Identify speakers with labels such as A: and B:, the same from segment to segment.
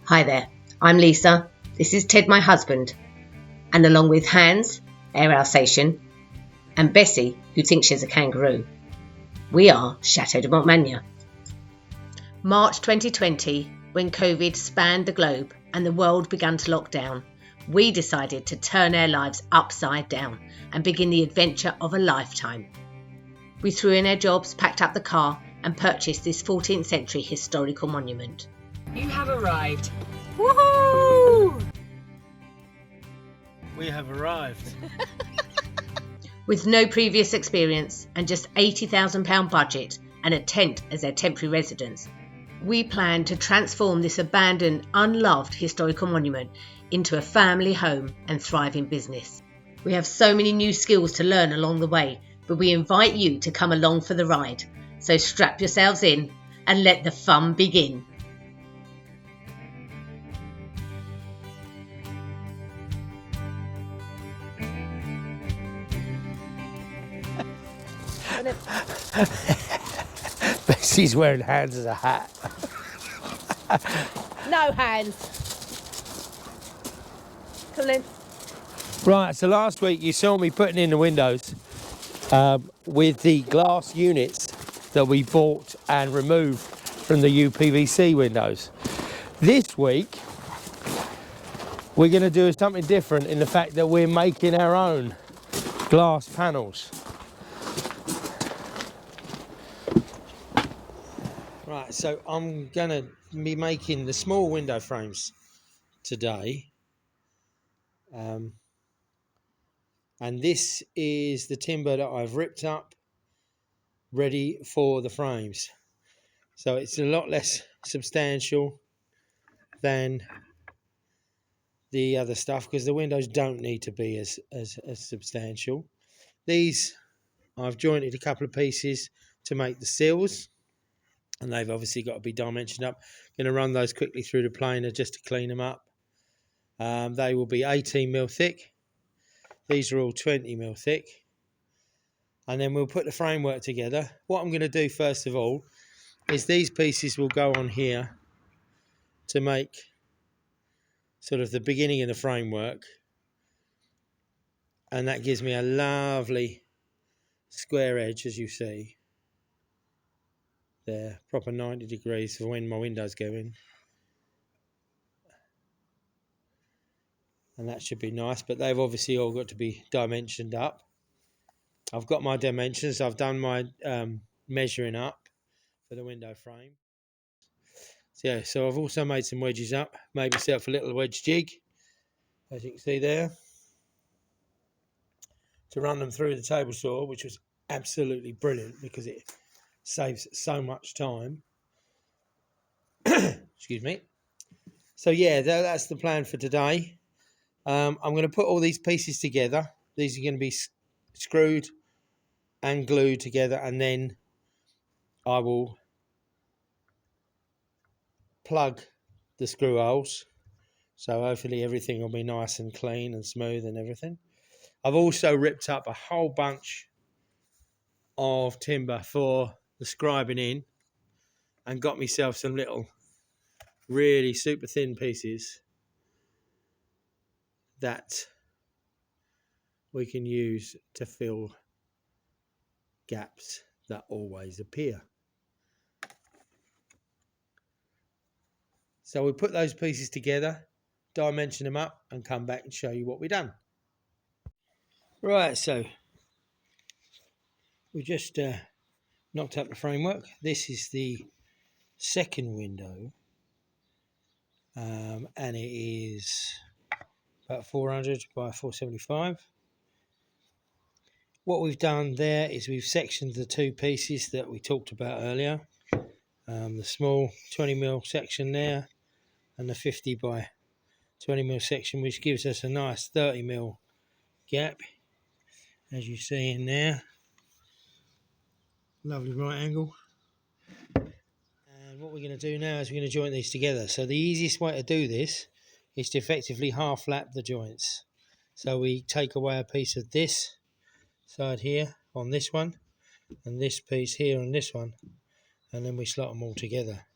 A: Hi there, I'm Lesa, this is Ted, my husband, and along with Hans, air Alsatian, and Bessie, who thinks she's a kangaroo, we are Chateau de Montmagny. March 2020, when COVID spanned the globe and the world began to lock down, we decided to turn our lives upside down and begin the adventure of a lifetime. We threw in our jobs, packed up the car, and purchased this 14th century historical monument.
B: You have arrived.
C: Woohoo! We have arrived.
A: With no previous experience and just £80,000 budget and a tent as their temporary residence, we plan to transform this abandoned, unloved historical monument into a family home and thriving business. We have so many new skills to learn along the way, but we invite you to come along for the ride. So strap yourselves in and let the fun begin.
C: Bessie's wearing Hans as a hat.
D: No hands. Come in.
C: Right, so last week you saw me putting in the windows with the glass units that we bought and removed from the UPVC windows. This week we're going to do something different in the fact that we're making our own glass panels. Right, so I'm going to be making the small window frames today. And this is the timber that I've ripped up, ready for the frames. So it's a lot less substantial than the other stuff because the windows don't need to be as substantial. These I've jointed a couple of pieces to make the sills, and they've obviously got to be dimensioned up. Going to run those quickly through the planer just to clean them up. They will be 18mm thick. These are all 20mm thick. And then we'll put the framework together. What I'm going to do first of all is these pieces will go on here to make sort of the beginning of the framework. And that gives me a lovely square edge, as you see. There, proper 90 degrees for when my windows go in. And that should be nice, but they've obviously all got to be dimensioned up. I've got my dimensions. I've done my measuring up for the window frame. So, yeah, so I've also made some wedges up. Made myself a little wedge jig, as you can see there, to run them through the table saw, which was absolutely brilliant because it saves so much time. Excuse me. So yeah, that's the plan for today. I'm going to put all these pieces together. These are going to be screwed and glued together, and then I will plug the screw holes. So hopefully everything will be nice and clean and smooth and everything. I've also ripped up a whole bunch of timber for the scribing in and got myself some little really super thin pieces that we can use to fill gaps that always appear. So we put those pieces together, dimension them up, and come back and show you what we've done. Right, so we just knocked up the framework. This is the second window, and it is about 400 by 475. What we've done there is we've sectioned the two pieces that we talked about earlier. The small 20mm section there and the 50 by 20mm section, which gives us a nice 30mm gap, as you see in there. Lovely right angle. And what we're going to do now is we're going to join these together. So the easiest way to do this is to effectively half lap the joints. So we take away a piece of this side here on this one, and this piece here on this one, and then we slot them all together.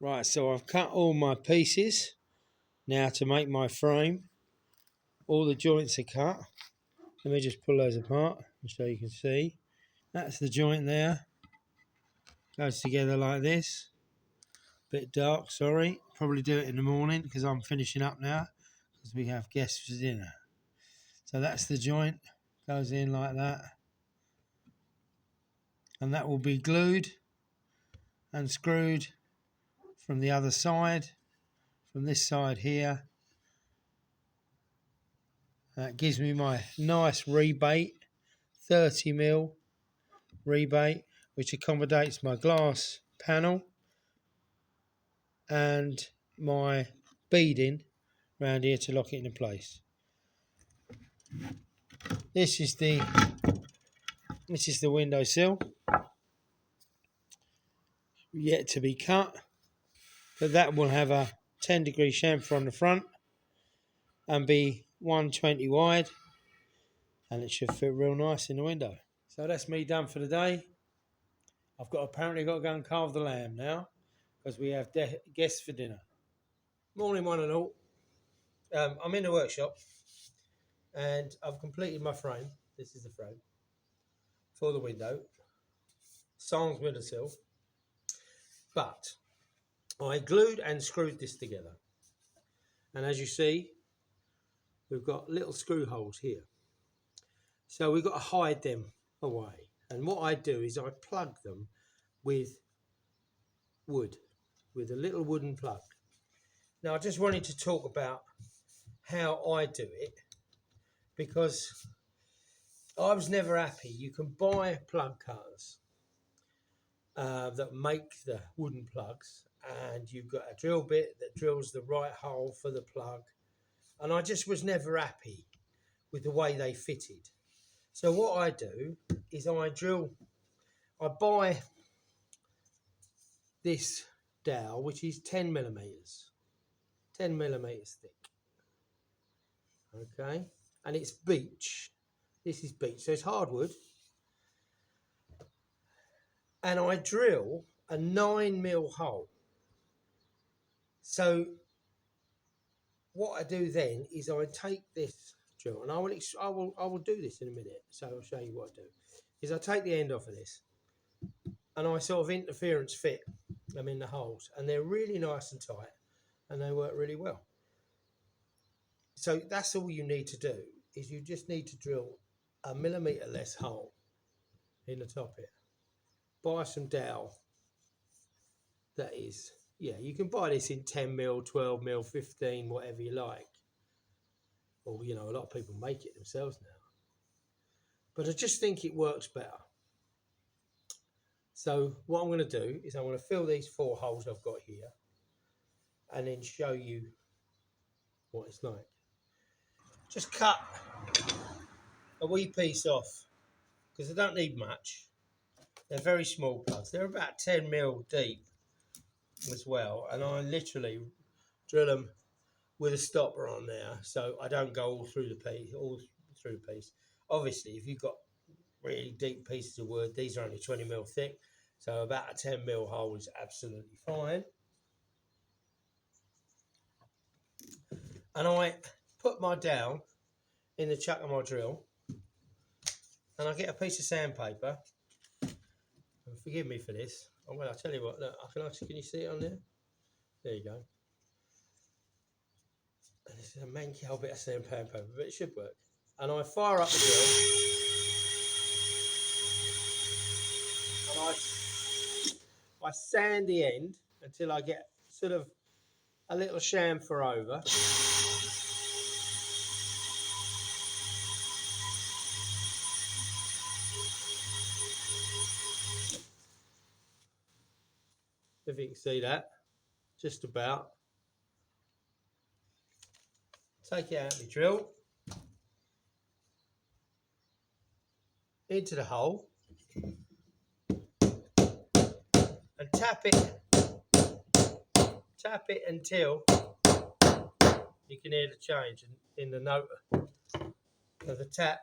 C: Right, so I've cut all my pieces now to make my frame. All the joints are cut. Let me just pull those apart so you can see. That's the joint there. Goes together like this. Bit dark, sorry. Probably do it in the morning because I'm finishing up now because we have guests for dinner. So that's the joint. Goes in like that. And that will be glued and screwed from the other side, from this side here. That gives me my nice rebate, 30mm rebate, which accommodates my glass panel and my beading around here to lock it into place. This is the windowsill, yet to be cut, but that will have a 10-degree chamfer on the front and be 120 wide, and it should fit real nice in the window. So that's me done for the day. I've apparently got to go and carve the lamb now because we have guests for dinner. Morning, one and all. I'm in the workshop and I've completed my frame. This is the frame for the window, sans windowsill, but I glued and screwed this together. And as you see, we've got little screw holes here. So we've got to hide them away. And what I do is I plug them with wood, with a little wooden plug. Now I just wanted to talk about how I do it because I was never happy. You can buy plug cutters that make the wooden plugs, and you've got a drill bit that drills the right hole for the plug, and I just was never happy with the way they fitted. So what I do is I buy this dowel, which is 10mm thick, okay, and it's beech. This is beech, so it's hardwood, and I drill a 9mm hole. So what I do then is I take this drill, and I will do this in a minute. So I'll show you what I do. Is I take the end off of this, and I sort of interference fit them in the holes, and they're really nice and tight, and they work really well. So that's all you need to do. Is you just need to drill a millimetre less hole in the top here. Buy some dowel. That is, yeah, you can buy this in 10mm, 12mm, 15, whatever you like. Or, you know, a lot of people make it themselves now. But I just think it works better. So what I'm going to do is I'm going to fill these 4 holes I've got here and then show you what it's like. Just cut a wee piece off because they don't need much. They're very small plugs. They're about 10mm deep as well. And I literally drill them with a stopper on there so I don't go all through the piece. Obviously, if you've got really deep pieces of wood, these are only 20mm thick, so about a 10mm hole is absolutely fine. And I put my dowel in the chuck of my drill, and I get a piece of sandpaper, and forgive me for this. Well, I'll tell you what, look, can you see it on there? There you go. And this is a manky old bit of sandpaper, but it should work. And I fire up the drill, and I sand the end until I get sort of a little chamfer over. If you can see that, just about. Take it out of the drill, into the hole, and tap it until you can hear the change in the note of the tap.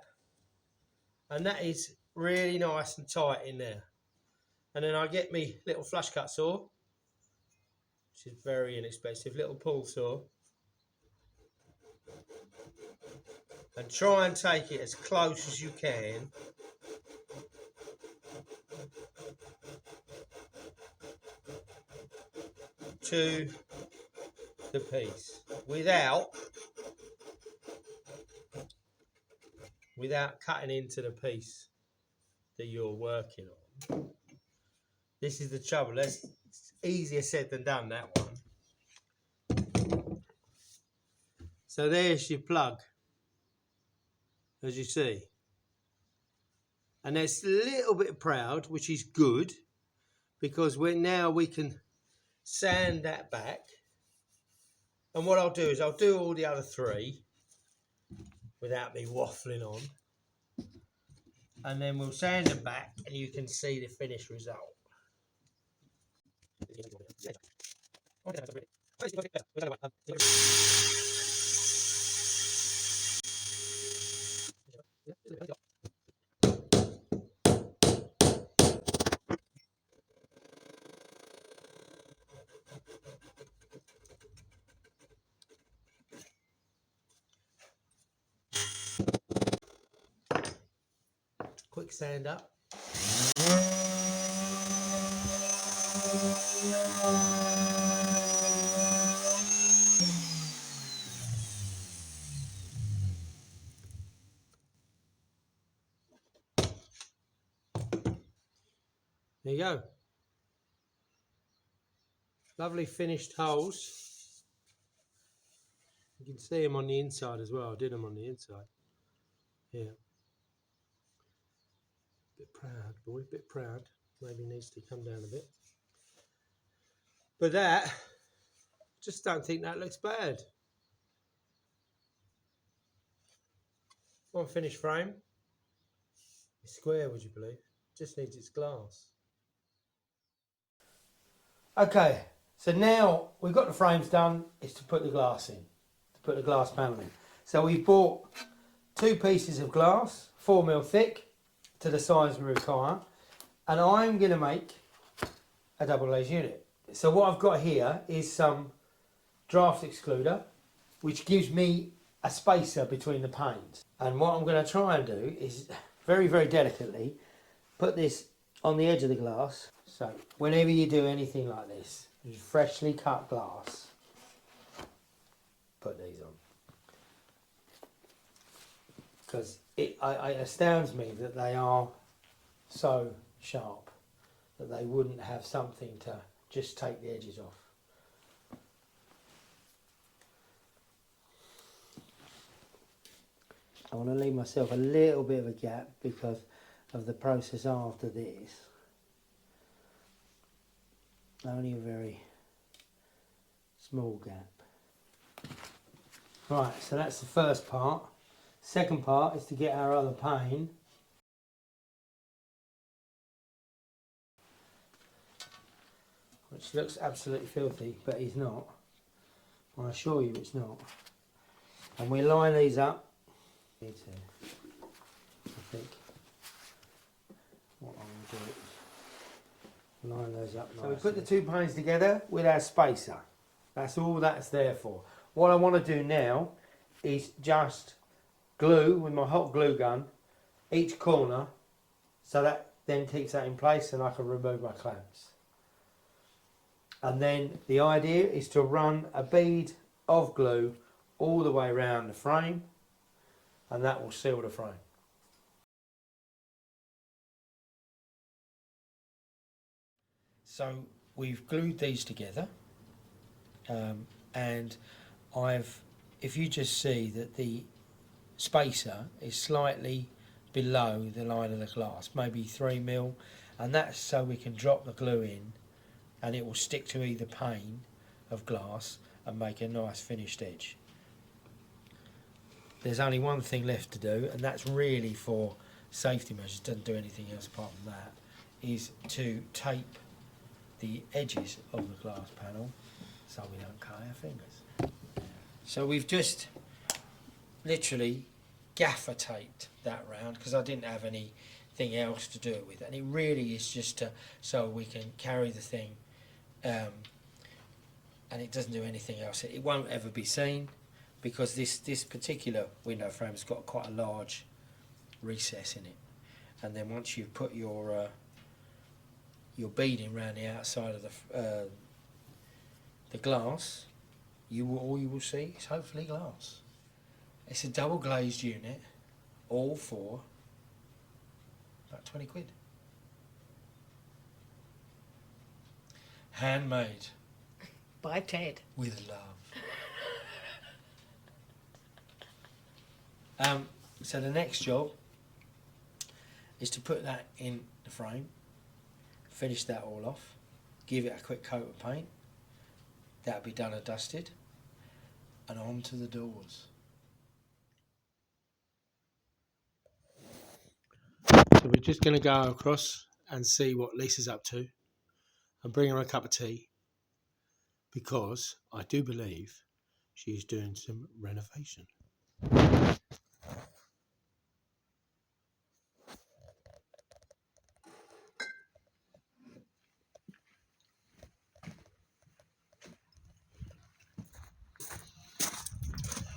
C: And that is really nice and tight in there. And then I get me little flush cut saw, which is very inexpensive, little pull saw, and try and take it as close as you can to the piece without cutting into the piece that you're working on. This is the trouble. That's easier said than done, that one. So there's your plug, as you see. And it's a little bit proud, which is good, because now we can sand that back. And what I'll do is I'll do all the other three without me waffling on. And then we'll sand them back and you can see the finished result. Quick sand up. There you go. Lovely finished holes. You can see them on the inside as well. I did them on the inside. Yeah. Bit proud, boy, bit proud. Maybe needs to come down a bit. But that, just don't think that looks bad. One finished frame. It's square, would you believe? Just needs its glass. Okay, so now we've got the frames done. It's to put the glass in, to put the glass panel in. So we've bought 2 pieces of glass, 4mm thick, to the size we require, and I'm going to make a double glazed unit. So what I've got here is some draft excluder, which gives me a spacer between the panes. And what I'm going to try and do is very, very delicately put this on the edge of the glass. So whenever you do anything like this, freshly cut glass, put these on. Because it astounds me that they are so sharp that they wouldn't have something to just take the edges off. I want to leave myself a little bit of a gap because of the process after this. Only a very small gap. Right, so that's the first part. Second part is to get our other pane. Which looks absolutely filthy, but it's not. I assure you it's not. And we line these up. I think what I'm going to do is line those up nicely. So we put the 2 panes together with our spacer. That's all that's there for. What I want to do now is just glue with my hot glue gun each corner, so that then keeps that in place and I can remove my clamps. And then the idea is to run a bead of glue all the way around the frame, and that will seal the frame. So we've glued these together, and if you just see that the spacer is slightly below the line of the glass, maybe 3mm, and that's so we can drop the glue in and it will stick to either pane of glass and make a nice finished edge. There's only one thing left to do, and that's really for safety measures, doesn't do anything else apart from that, is to tape the edges of the glass panel so we don't cut our fingers. So we've just literally gaffer taped that round because I didn't have anything else to do it with, and it really is just so we can carry the thing and it doesn't do anything else. It won't ever be seen because this particular window frame has got quite a large recess in it. And then once you've put your beading around the outside of the glass, all you will see is hopefully glass. It's a double glazed unit, all for about 20 quid. Handmade.
A: By Ted.
C: With love. So the next job is to put that in the frame, finish that all off, give it a quick coat of paint. That'll be done and dusted, and on to the doors. So we're just going to go across and see what Lisa's up to and bring her a cup of tea, because I do believe she's doing some renovation.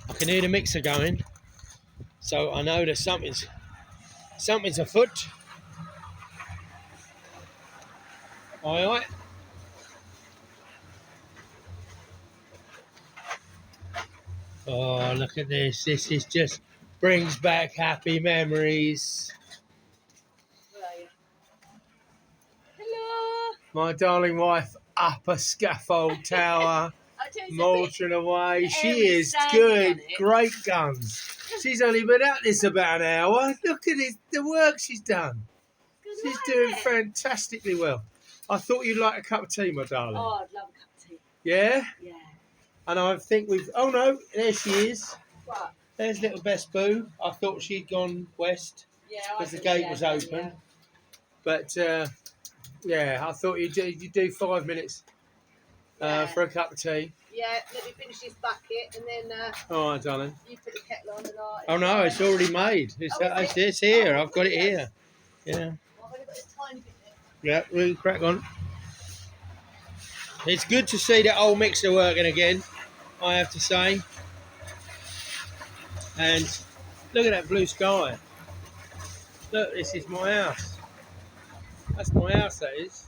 C: I can hear the mixer going, so I know that something's afoot. Aye, aye. Oh, look at this. This is just brings back happy memories.
A: Where are you? Hello.
C: My darling wife up a scaffold tower, motoring away. She is good. Great guns. She's only been at this about an hour. Look at it, the work she's done. She's doing fantastically well. I thought you'd like a cup of tea, my darling.
A: Oh, I'd love a cup of tea.
C: Yeah?
A: Yeah.
C: And I think we've... Oh, no, there she is.
A: What?
C: There's little Best Boo. I thought she'd gone west because the gate was open.
A: Yeah.
C: But, yeah, I thought you'd do 5 minutes for a cup of tea.
A: Yeah, let me finish this bucket and then
C: All right, darling.
A: you put the kettle on and I...
C: Oh, no, it's already made. It's here. I've got it here. Yeah.
A: I've only got this tiny bit there.
C: Yeah, really crack on. It's good to see that old mixer working again, I have to say. And look at that blue sky. Look, this is my house. That's my house, that is.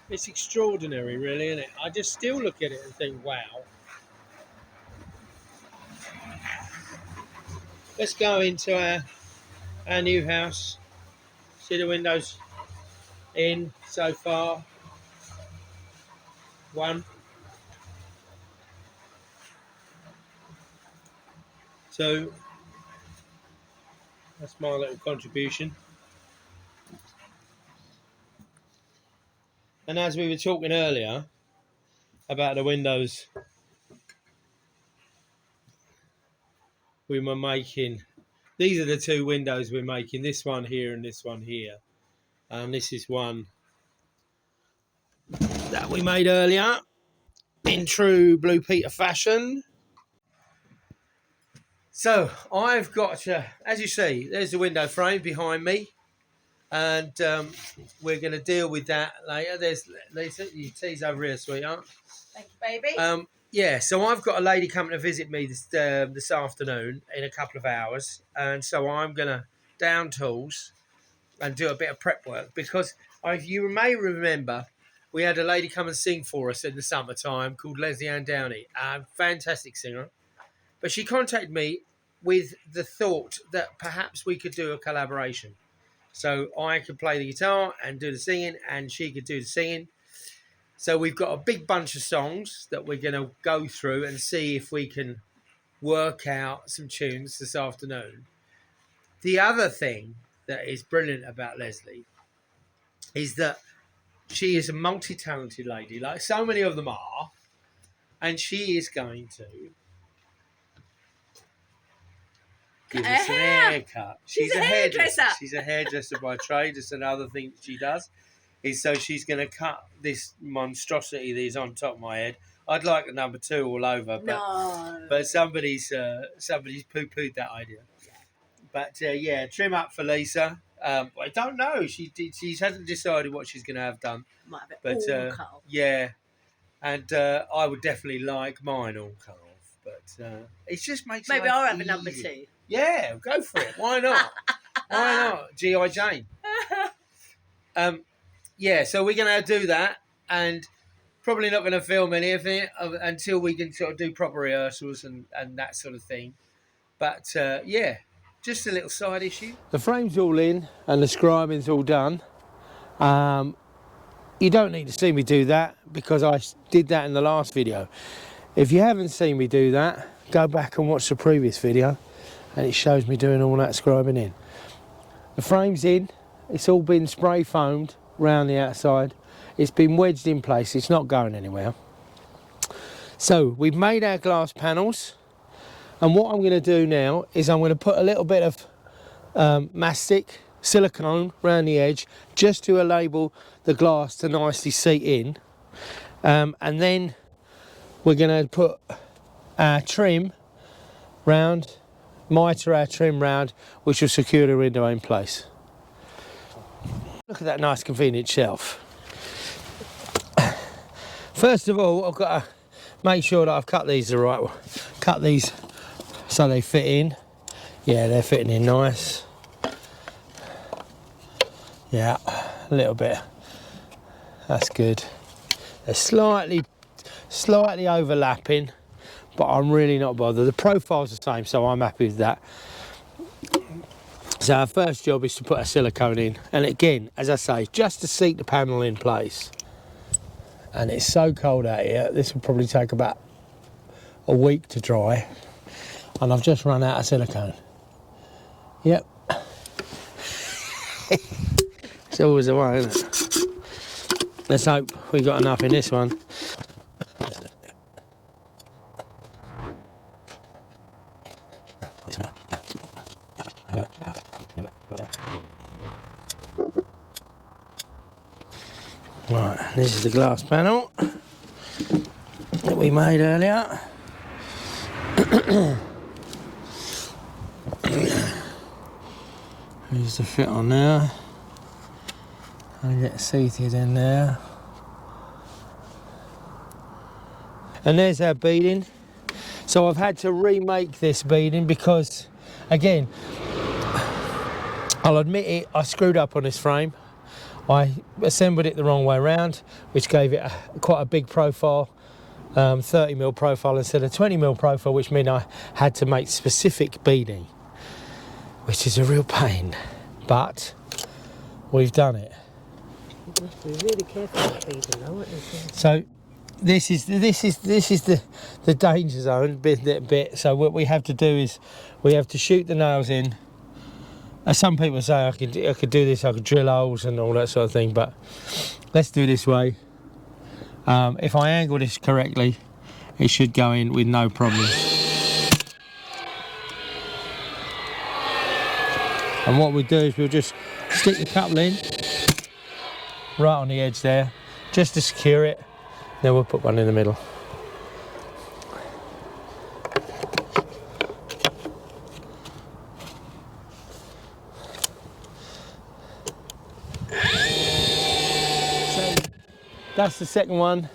C: It's extraordinary, really, isn't it? I just still look at it and think, wow. Let's go into our new house. See the windows in so far. One. So that's my little contribution. And as we were talking earlier about the windows we were making, these are the two windows we're making, this one here and this one here. And this is one that we made earlier in true Blue Peter fashion. So I've got, as you see, there's the window frame behind me. And we're going to deal with that later. There's Lesa, your tea's over here, sweetheart.
A: Thank you, baby.
C: Yeah, so I've got a lady coming to visit me this afternoon in a couple of hours. And so I'm going to down tools and do a bit of prep work. Because you may remember, we had a lady come and sing for us in the summertime called Lesa Downey, a fantastic singer. But she contacted me with the thought that perhaps we could do a collaboration. So I could play the guitar and do the singing, and she could do the singing. So we've got a big bunch of songs that we're going to go through and see if we can work out some tunes this afternoon. The other thing that is brilliant about Leslie is that she is a multi-talented lady, like so many of them are, and she is going to give us an haircut. She's a hairdresser. She's a hairdresser by trade. It's another thing she does. So she's going to cut this monstrosity that is on top of my head. I'd like a number 2 all over, but somebody's poo-pooed that idea. But yeah, trim up for Lesa. I don't know. She hasn't decided what she's going to have done.
A: Might have it all cut off.
C: Yeah, And I would definitely like mine all cut off, but it just makes
A: Maybe
C: life
A: I'll have a
C: easy.
A: number 2.
C: Yeah, go for it. Why not? Why not? G.I. Jane. Yeah, so we're going to do that, and probably not going to film any of it until we can sort of do proper rehearsals and that sort of thing. But yeah, just a little side issue. The frame's all in and the scribing's all done. You don't need to see me do that because I did that in the last video. If you haven't seen me do that, go back and watch the previous video and it shows me doing all that scribing in. The frame's in, it's all been spray foamed round the outside. It's been wedged in place, it's not going anywhere. So we've made our glass panels, and what I'm going to do now is I'm going to put a little bit of mastic silicone around the edge just to enable the glass to nicely seat in, and then we're going to put our trim round, mitre our trim round, which will secure the window in place. Look at that nice convenient shelf. First of all, I've got to make sure that I've cut these the right way. Cut these so they fit in. Yeah, they're fitting in nice. Yeah, a little bit. That's good. They're slightly overlapping, but I'm really not bothered. The profile's the same, so I'm happy with that. So our first job is to put a silicone in, and again, as I say, just to seat the panel in place. And it's so cold out here, this will probably take about a week to dry, and I've just run out of silicone. Yep. It's always the way, isn't it? Let's hope we got enough in this one. Right, this is the glass panel that we made earlier. Here's the fit on there. And get seated in there. And there's our beading. So I've had to remake this beading because, again, I'll admit it, I screwed up on this frame. I assembled it the wrong way around, which gave it quite a big profile, 30mm profile instead of 20mm profile, which meant I had to make specific beading, which is a real pain, but we've done it.
A: You have to be really careful with beading though, aren't you?
C: So this is the danger zone bit. So what we have to do is we have to shoot the nails in. As some people say, I could do this, I could drill holes and all that sort of thing, but let's do it this way. If I angle this correctly, it should go in with no problems. And what we do is we'll just stick the couple in right on the edge there, just to secure it. Then we'll put one in the middle. That's the second one.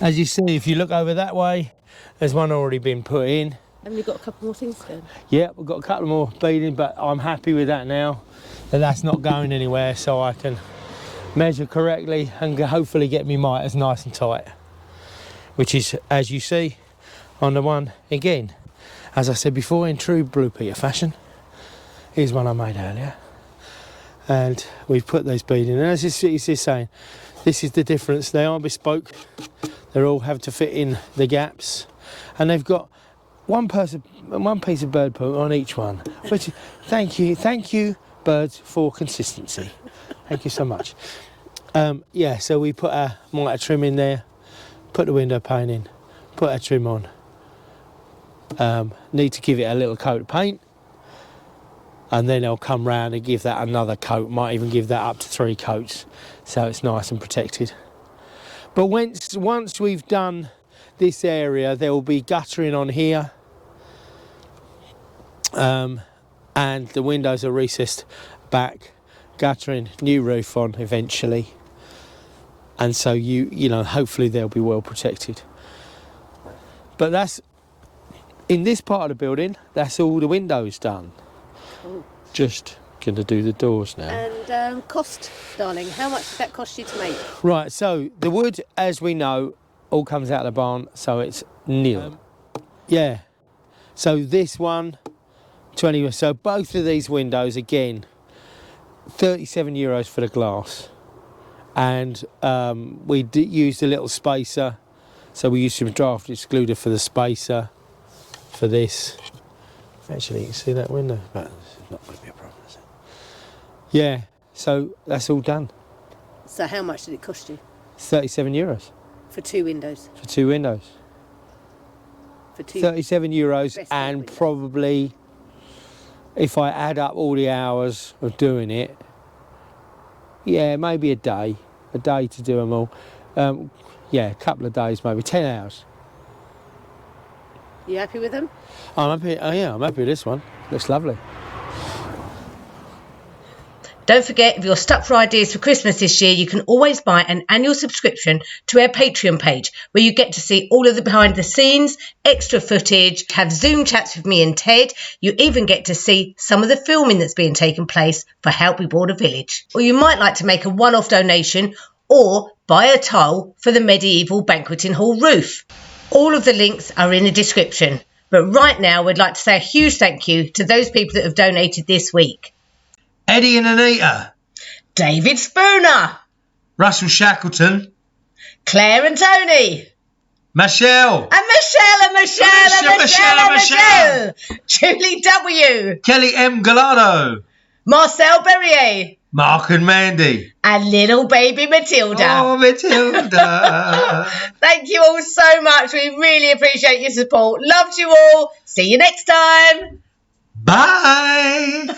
C: As you see, if you look over that way, there's one already been put in.
A: Haven't you got a couple more things to go?
C: Yeah, we've got a couple more beading, but I'm happy with that now. That's not going anywhere, so I can measure correctly and hopefully get me miters nice and tight. Which is, as you see, on the one, again, as I said before, in true Blue Peter fashion. Here's one I made earlier. And we've put those beading, and as it's just saying, this is the difference. They are bespoke. They all have to fit in the gaps, and they've got one piece of bird poo on each one. Which, thank you, birds, for consistency. Thank you so much. Yeah, so we put our mitre trim in there, put the window pane in, put our trim on. Need to give it a little coat of paint, and then I'll come round and give that another coat. Might even give that up to 3 coats, so it's nice and protected. But once we've done this area, there will be guttering on here, and the windows are recessed back, guttering, new roof on eventually. and so you know, hopefully they'll be well protected. But that's in this part of the building. That's all the windows done.
B: Cool.
C: Just going to do the doors now.
B: And cost, darling, how much did that cost you to make?
C: Right, so the wood, as we know, all comes out of the barn, so it's nil. Yeah. So this one, 20. So both of these windows, again, €37 for the glass. And we used a little spacer. So we used some draft excluder for the spacer for this. Actually, you can see that window, but it's not going to be a problem, is it? Yeah, so that's all done.
B: So how much did it cost you?
C: €37
B: For 2 windows?
C: for 2 windows.
B: For 2?
C: €37,
B: Best
C: and
B: windows.
C: probably, if I add up all the hours of doing it, yeah, maybe a day to do them all. Yeah, a couple of days, maybe 10 hours.
B: You happy with them?
C: I'm happy. Oh yeah, I'm happy with this one. Looks lovely.
A: Don't forget, if you're stuck for ideas for Christmas this year, you can always buy an annual subscription to our Patreon page, where you get to see all of the behind the scenes, extra footage, have Zoom chats with me and Ted. You even get to see some of the filming that's being taken place for Help We Build a Village. Or you might like to make a one-off donation or buy a tile for the medieval banqueting hall roof. All of the links are in the description. But right now, we'd like to say a huge thank you to those people that have donated this week.
D: Eddie and Anita,
A: David Spooner,
D: Russell Shackleton,
A: Claire and Tony,
D: Michelle,
A: and Michelle, Julie W,
D: Kelly M. Gallardo,
A: Marcel Berrier,
D: Mark and Mandy,
A: and little baby Matilda.
D: Oh, Matilda.
A: Thank you all so much. We really appreciate your support. Loved you all. See you next time.
D: Bye.